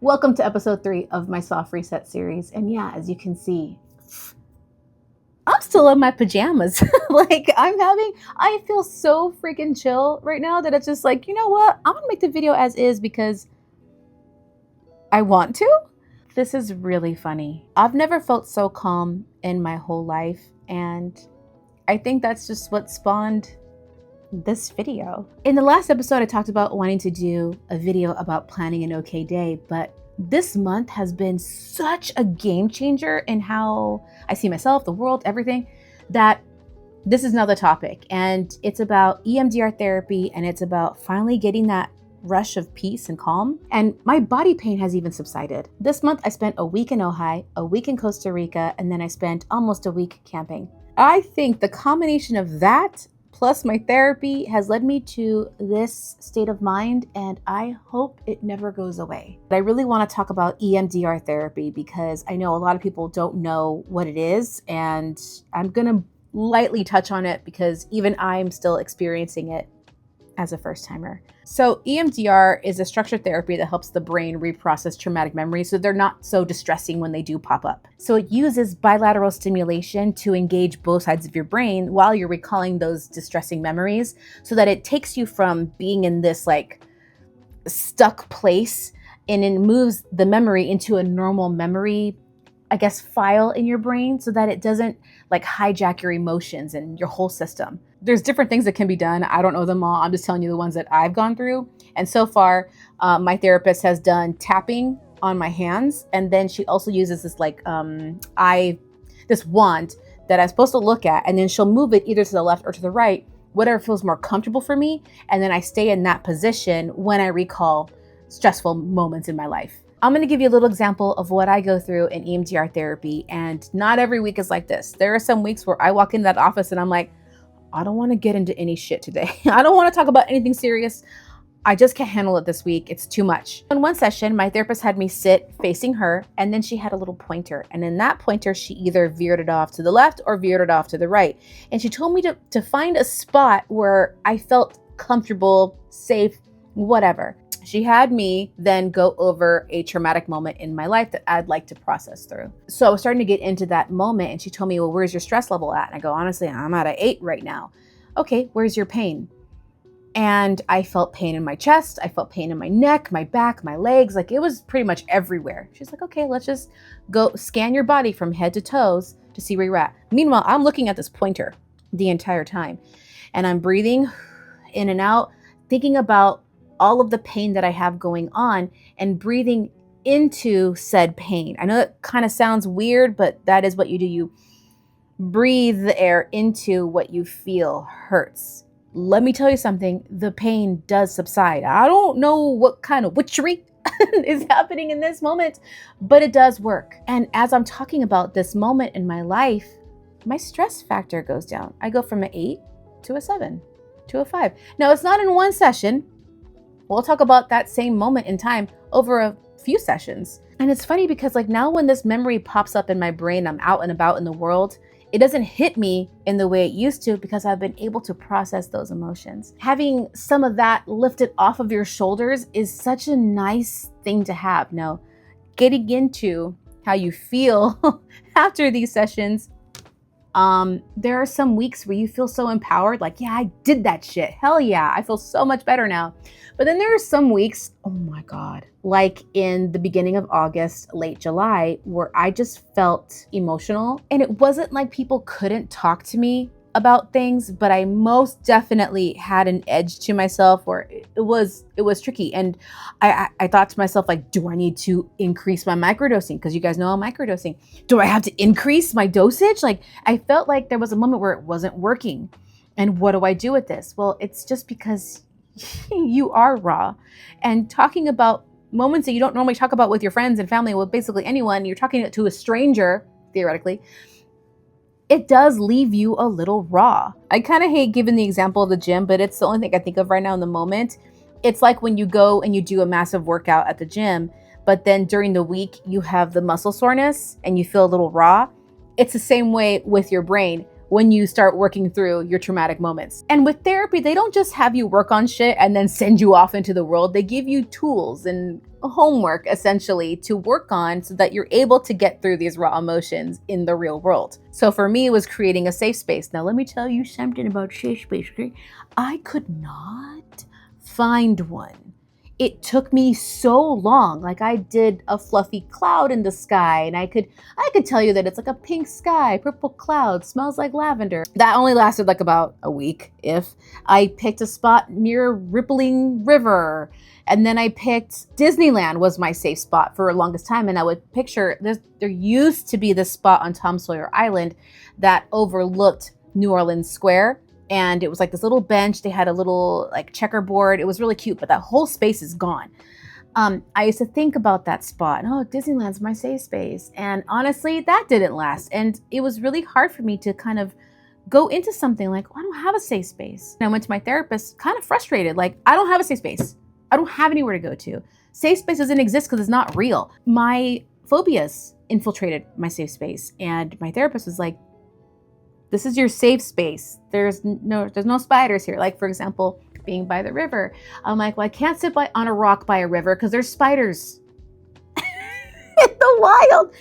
Welcome to episode 3 of my soft reset series. And yeah, as you can see, I'm still in my pajamas. I feel so freaking chill right now that it's just like, you know what? I'm gonna make the video as is because I want to. This is really funny. I've never felt so calm in my whole life. And I think that's just what spawned this video. In the last episode, I talked about wanting to do a video about planning an okay day, but this month has been such a game changer in how I see myself, the world, everything, that this is now the topic. And it's about EMDR therapy, and it's about finally getting that rush of peace and calm. And my body pain has even subsided. This month, I spent a week in Ojai, a week in Costa Rica, and then I spent almost a week camping. I think the combination of that plus my therapy has led me to this state of mind, and I hope it never goes away. But I really want to talk about EMDR therapy because I know a lot of people don't know what it is, and I'm going to lightly touch on it because even I'm still experiencing it as a first timer. So EMDR is a structured therapy that helps the brain reprocess traumatic memories so they're not so distressing when they do pop up. So it uses bilateral stimulation to engage both sides of your brain while you're recalling those distressing memories so that it takes you from being in this like stuck place and it moves the memory into a normal memory, I guess, file in your brain so that it doesn't like hijack your emotions and your whole system. There's different things that can be done. I don't know them all. I'm just telling you the ones that I've gone through. And so far, my therapist has done tapping on my hands. And then she also uses this this wand that I'm supposed to look at. And then she'll move it either to the left or to the right, whatever feels more comfortable for me. And then I stay in that position when I recall stressful moments in my life. I'm going to give you a little example of what I go through in EMDR therapy. And not every week is like this. There are some weeks where I walk into that office and I'm like, I don't want to get into any shit today. I don't want to talk about anything serious. I just can't handle it this week. It's too much. In one session, my therapist had me sit facing her, and then she had a little pointer. And in that pointer, she either veered it off to the left or veered it off to the right. And she told me to find a spot where I felt comfortable, safe, whatever. She had me then go over a traumatic moment in my life that I'd like to process through. So I was starting to get into that moment, and she told me, well, where's your stress level at? And I go, honestly, I'm at an 8 right now. Okay, where's your pain? And I felt pain in my chest. I felt pain in my neck, my back, my legs. Like it was pretty much everywhere. She's like, okay, let's just go scan your body from head to toes to see where you're at. Meanwhile, I'm looking at this pointer the entire time, and I'm breathing in and out, thinking about all of the pain that I have going on and breathing into said pain. I know that kind of sounds weird, but that is what you do. You breathe the air into what you feel hurts. Let me tell you something, the pain does subside. I don't know what kind of witchery is happening in this moment, but it does work. And as I'm talking about this moment in my life, my stress factor goes down. I go from an 8 to a 7 to a 5. Now, it's not in one session. We'll talk about that same moment in time over a few sessions. And it's funny because like now when this memory pops up in my brain, I'm out and about in the world, it doesn't hit me in the way it used to because I've been able to process those emotions. Having some of that lifted off of your shoulders is such a nice thing to have. Now, getting into how you feel after these sessions, there are some weeks where you feel so empowered, like, yeah, I did that shit. Hell yeah, I feel so much better now. But then there are some weeks, oh my God, like in the beginning of August, late July, where I just felt emotional. And it wasn't like people couldn't talk to me about things, but I most definitely had an edge to myself where it was tricky. And I thought to myself, like, do I need to increase my microdosing? Because you guys know I'm microdosing. Do I have to increase my dosage? Like, I felt like there was a moment where it wasn't working. And what do I do with this? Well, it's just because you are raw. And talking about moments that you don't normally talk about with your friends and family, with basically anyone, you're talking to a stranger, theoretically, it does leave you a little raw. I kind of hate giving the example of the gym, but it's the only thing I think of right now in the moment. It's like when you go and you do a massive workout at the gym, but then during the week you have the muscle soreness and you feel a little raw. It's the same way with your brain. when you start working through your traumatic moments. And with therapy, they don't just have you work on shit and then send you off into the world. They give you tools and homework essentially to work on so that you're able to get through these raw emotions in the real world. So for me, it was creating a safe space. Now, let me tell you something about safe space. Okay? I could not find one. It took me so long. Like I did a fluffy cloud in the sky, and I could tell you that it's like a pink sky, purple cloud, smells like lavender. That only lasted like about a week. If I picked a spot near a rippling river, and then I picked Disneyland was my safe spot for the longest time. And I would picture there used to be this spot on Tom Sawyer Island that overlooked New Orleans Square. And it was like this little bench. They had a little like checkerboard. It was really cute, but that whole space is gone. I used to think about that spot. Oh, Disneyland's my safe space. And honestly, that didn't last. And it was really hard for me to kind of go into something like, oh, I don't have a safe space. And I went to my therapist kind of frustrated. Like, I don't have a safe space. I don't have anywhere to go to. Safe space doesn't exist because it's not real. My phobias infiltrated my safe space. And my therapist was like, this is your safe space. There's no spiders here. Like, for example, being by the river. I'm like, well, I can't sit on a rock by a river because there's spiders in the wild.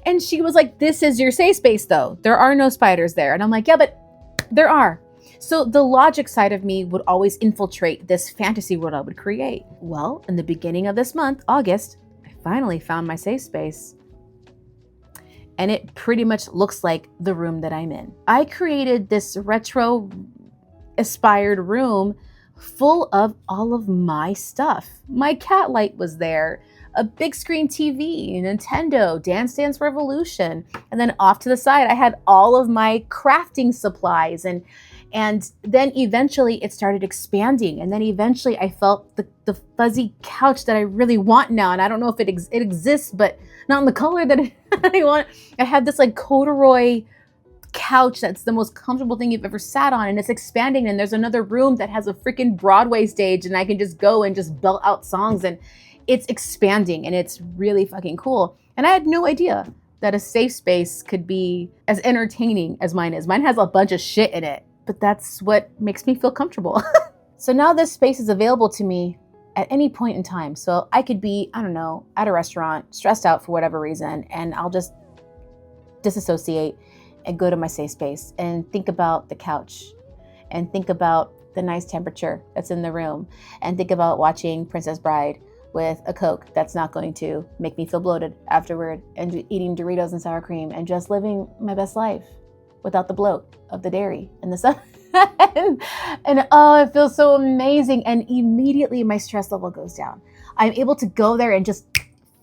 And she was like, this is your safe space though. There are no spiders there. And I'm like, yeah, but there are. So the logic side of me would always infiltrate this fantasy world I would create. Well, in the beginning of this month, August, I finally found my safe space. And it pretty much looks like the room that I'm in. I created this retro inspired room full of all of my stuff. My cat light was there, a big screen TV, Nintendo, Dance Dance Revolution. And then off to the side, I had all of my crafting supplies. And then eventually it started expanding. And then eventually I felt the fuzzy couch that I really want now. And I don't know if it exists, but not in the color that I want. I had this like corduroy couch that's the most comfortable thing you've ever sat on, and it's expanding, and there's another room that has a freaking Broadway stage, and I can just go and just belt out songs, and it's expanding, and it's really fucking cool. And I had no idea that a safe space could be as entertaining as mine is. Mine has a bunch of shit in it, but that's what makes me feel comfortable. So now this space is available to me at any point in time. So I could be, I don't know, at a restaurant, stressed out for whatever reason, and I'll just disassociate and go to my safe space and think about the couch and think about the nice temperature that's in the room and think about watching Princess Bride with a Coke that's not going to make me feel bloated afterward, and eating Doritos and sour cream and just living my best life without the bloat of the dairy and the stuff. and oh, it feels so amazing. And immediately my stress level goes down. I'm able to go there and just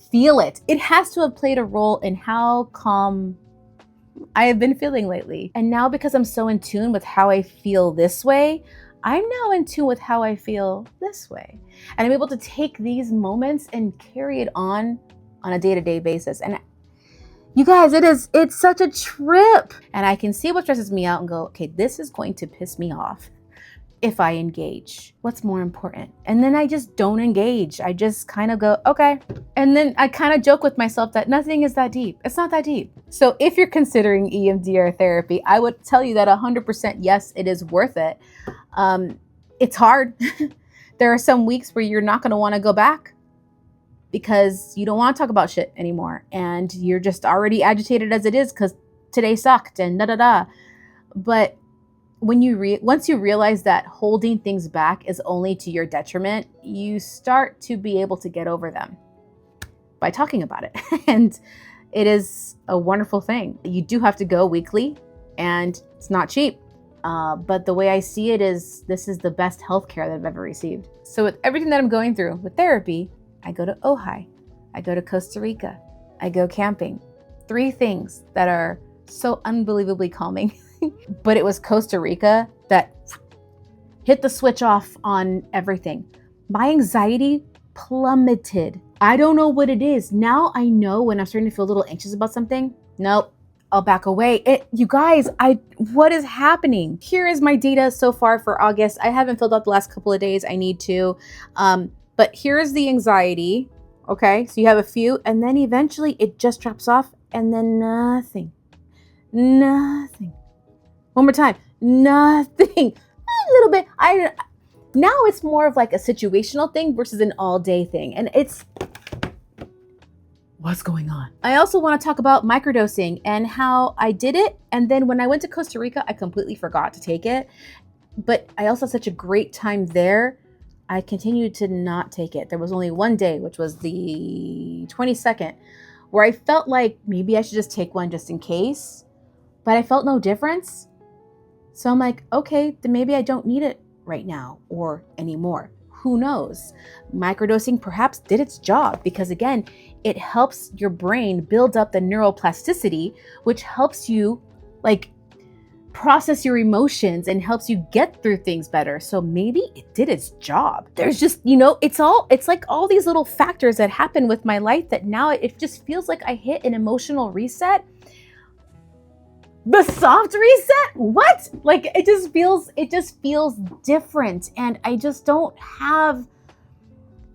feel it. It has to have played a role in how calm I have been feeling lately. And now, because I'm so in tune with how I feel this way, I'm now in tune with how I feel this way. And I'm able to take these moments and carry it on a day-to-day basis. And you guys, it's such a trip. And I can see what stresses me out and go, okay, this is going to piss me off if I engage. What's more important? And then I just don't engage. I just kind of go, okay. And then I kind of joke with myself that nothing is that deep. It's not that deep. So if you're considering EMDR therapy, I would tell you that 100% yes, it is worth it. It's hard. There are some weeks where you're not going to want to go back because you don't want to talk about shit anymore. And you're just already agitated as it is because today sucked and da-da-da. But when once you realize that holding things back is only to your detriment, you start to be able to get over them by talking about it. And it is a wonderful thing. You do have to go weekly, and it's not cheap. But the way I see it is, this is the best healthcare that I've ever received. So with everything that I'm going through with therapy, I go to Ojai, I go to Costa Rica, I go camping. 3 things that are so unbelievably calming. But it was Costa Rica that hit the switch off on everything. My anxiety plummeted. I don't know what it is. Now I know when I'm starting to feel a little anxious about something. Nope, I'll back away. You guys, what is happening? Here is my data so far for August. I haven't filled out the last couple of days. I need to. But here's the anxiety. Okay, so you have a few, and then eventually it just drops off, and then nothing. One more time. Nothing. A little bit. Now it's more of like a situational thing versus an all day thing. And it's, what's going on? I also want to talk about microdosing and how I did it. And then when I went to Costa Rica, I completely forgot to take it. But I also had such a great time there. I continued to not take it. There was only one day, which was the 22nd, where I felt like maybe I should just take one just in case, but I felt no difference. So I'm like, okay, then maybe I don't need it right now or anymore. Who knows? Microdosing perhaps did its job because again, it helps your brain build up the neuroplasticity, which helps you like process your emotions and helps you get through things better. So maybe it did its job. There's just, it's like all these little factors that happen with my life that now it just feels like I hit an emotional reset. The soft reset? What? Like it just feels different. And I just don't have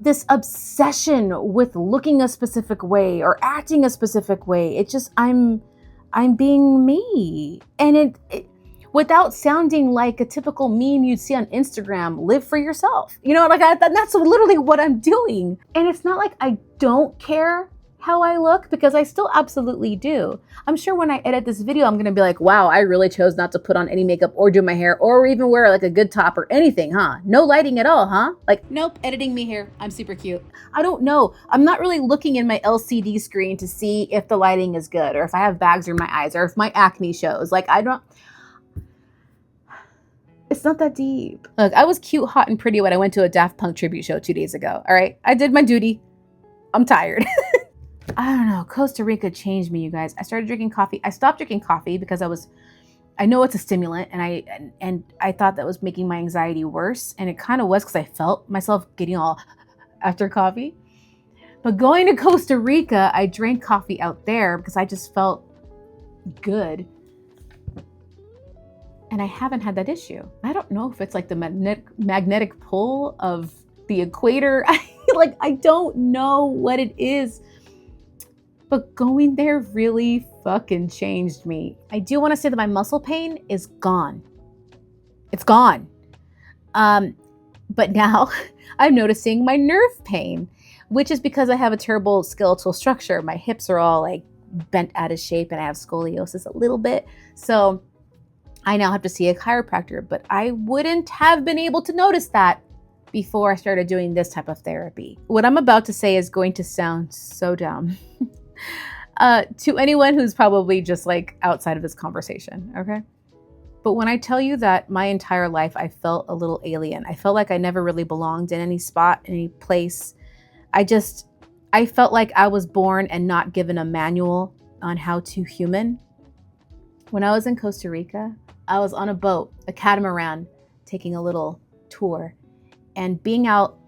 this obsession with looking a specific way or acting a specific way. It's just, I'm being me. And it without sounding like a typical meme you'd see on Instagram, live for yourself. That's literally what I'm doing. And it's not like I don't care how I look because I still absolutely do. I'm sure when I edit this video, I'm gonna be like, wow, I really chose not to put on any makeup or do my hair or even wear like a good top or anything, huh? No lighting at all, huh? Like, nope, editing me here. I'm super cute. I don't know. I'm not really looking in my LCD screen to see if the lighting is good or if I have bags under my eyes or if my acne shows. Like, it's not that deep. Look, I was cute, hot, and pretty when I went to a Daft Punk tribute show 2 days ago, all right? I did my duty. I'm tired. I don't know. Costa Rica changed me, you guys. I started drinking coffee. I stopped drinking coffee because I know it's a stimulant and I thought that was making my anxiety worse. And it kind of was because I felt myself getting all after coffee. But going to Costa Rica, I drank coffee out there because I just felt good. And I haven't had that issue. I don't know if it's like the magnetic pull of the equator. I don't know what it is. But going there really fucking changed me. I do want to say that my muscle pain is gone. It's gone. But now I'm noticing my nerve pain, which is because I have a terrible skeletal structure. My hips are all like bent out of shape and I have scoliosis a little bit. So I now have to see a chiropractor, but I wouldn't have been able to notice that before I started doing this type of therapy. What I'm about to say is going to sound so dumb. To anyone who's probably just like outside of this conversation, okay? But when I tell you that my entire life I felt a little alien, I felt like I never really belonged in any spot, any place. I felt like I was born and not given a manual on how to human. When I was in Costa Rica, I was on a boat, a catamaran, taking a little tour, and being out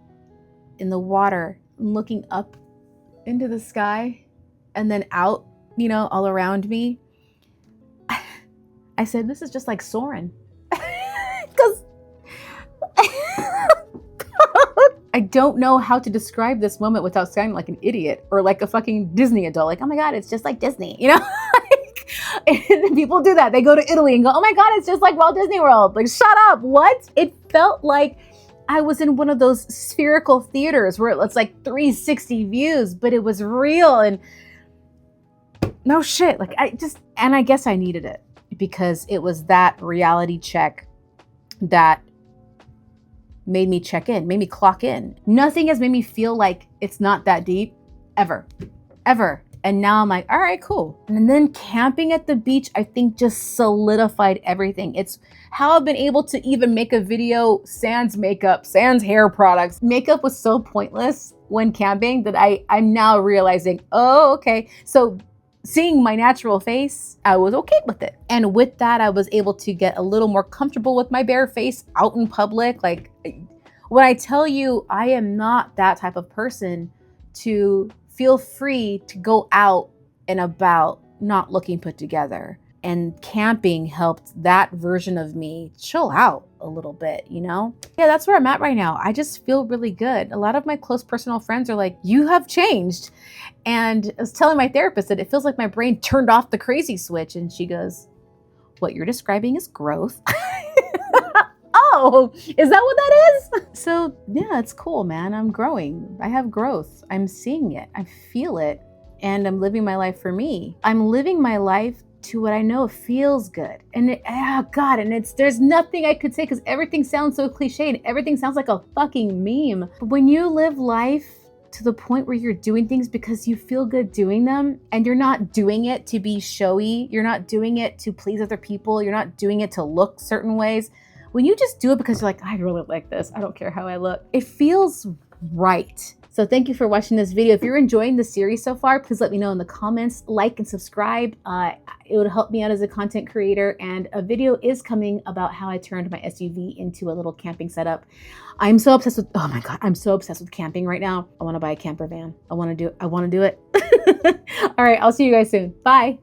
in the water, looking up into the sky, and then out, all around me. I said, this is just like soaring. Because I don't know how to describe this moment without sounding like an idiot or like a fucking Disney adult. Like, oh my God, it's just like Disney, And people do that. They go to Italy and go, oh my God, it's just like Walt Disney World. Like, shut up. What? It felt like I was in one of those spherical theaters where it's like 360 views, but it was real and no shit. Like I guess I needed it because it was that reality check that made me check in, made me clock in. Nothing has made me feel like it's not that deep ever. And now I'm like, all right, cool. And then camping at the beach, I think just solidified everything. It's how I've been able to even make a video sans makeup, sans hair products. Makeup was so pointless when camping that I'm now realizing, oh, okay. So seeing my natural face, I was okay with it. And with that, I was able to get a little more comfortable with my bare face out in public. Like when I tell you, I am not that type of person to feel free to go out and about not looking put together. And camping helped that version of me chill out a little bit, Yeah, that's where I'm at right now. I just feel really good. A lot of my close personal friends are like, you have changed. And I was telling my therapist that it feels like my brain turned off the crazy switch. And she goes, What you're describing is growth. Oh, is that what that is? So yeah, it's cool, man. I'm growing. I have growth. I'm seeing it. I feel it. And I'm living my life for me. I'm living my life to what I know feels good. And God, and there's nothing I could say because everything sounds so cliche and everything sounds like a fucking meme. But when you live life to the point where you're doing things because you feel good doing them, and you're not doing it to be showy, you're not doing it to please other people, you're not doing it to look certain ways. When you just do it because you're like, I really like this, I don't care how I look, it feels right. So thank you for watching this video. If you're enjoying the series so far, please let me know in the comments, like and subscribe. It would help me out as a content creator. And a video is coming about how I turned my SUV into a little camping setup. I'm so obsessed with, oh my God, I'm so obsessed with camping right now. I want to buy a camper van. I want to do it. All right, I'll see you guys soon. Bye.